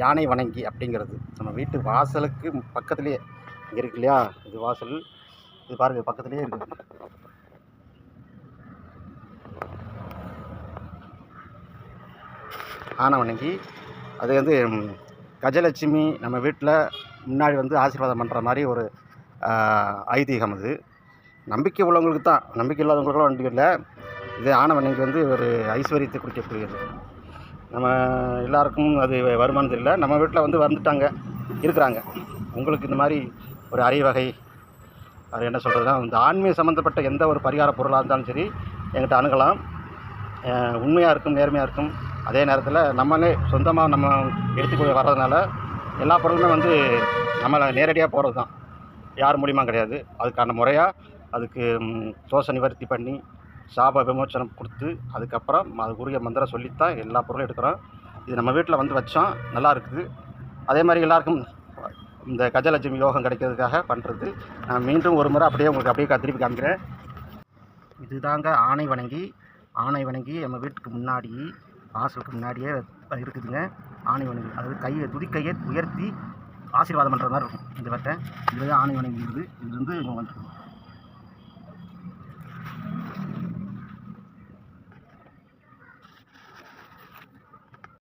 யானை வணங்கி அப்படிங்கிறது நம்ம வீட்டு வாசலுக்கு பக்கத்துலேயே இங்கே இருக்கு இல்லையா, இது வாசல். இது பாருங்கள், பக்கத்துலேயே இருக்குது. யானை வணங்கி அது வந்து கஜலட்சுமி நம்ம வீட்டில் முன்னாடி வந்து ஆசீர்வாதம் பண்ணுற மாதிரி ஒரு ஐதீகம். அது நம்பிக்கை உள்ளவங்களுக்கு தான், நம்பிக்கை இல்லாதவங்களுக்குலாம் வண்டி இல்லை. இது யானை வணங்கி வந்து ஒரு ஐஸ்வர்யத்தை குறிக்கக்கூடியது. நம்ம எல்லாருக்கும் அது வருமானம் தெரியல, நம்ம வீட்டில் வந்து வந்துட்டாங்க இருக்கிறாங்க. உங்களுக்கு இந்த மாதிரி ஒரு அரிய வகை, அது என்ன சொல்கிறதுனா, இந்த ஆன்மீக சம்மந்தப்பட்ட எந்த ஒரு பரிகார பொருளாக இருந்தாலும் சரி என்கிட்ட அணுகலாம். உண்மையாக இருக்கும், நேர்மையாக இருக்கும். அதே நேரத்தில் நம்மளே சொந்தமாக நம்ம எடுத்துக்கொள்ள வர்றதுனால எல்லா பொருளுமே வந்து நம்மளை நேரடியாக போகிறது தான், யார் மூலியமாக கிடையாது. அதுக்கான முறையாக அதுக்கு தோஷ நிவர்த்தி பண்ணி சாப விமோச்சனம் கொடுத்து அதுக்கப்புறம் அதுக்குரிய மந்திரம் சொல்லித்தான் எல்லா பொருளும் எடுக்கிறோம். இது நம்ம வீட்டில் வந்து வச்சோம், நல்லா இருக்குது. அதே மாதிரி எல்லாருக்கும் இந்த கஜலட்சுமி யோகம் கிடைக்கிறதுக்காக பண்ணுறது. நான் மீண்டும் ஒரு முறை அப்படியே உங்களுக்கு அப்படியே திருப்பி காமிக்கிறேன். இதுதாங்க ஆணை வணங்கி. ஆணை வணங்கி நம்ம வீட்டுக்கு முன்னாடி வாசலுக்கு முன்னாடியே இருக்குதுங்க. ஆணை வணங்கி அதாவது துதிக்கையை உயர்த்தி ஆசீர்வாதம் பண்ணுற மாதிரி இருக்கும். இந்த வட்டை இதுதான் ஆணை வணங்கிடுது. இதுலேருந்து இவங்க வந்துருக்கும்.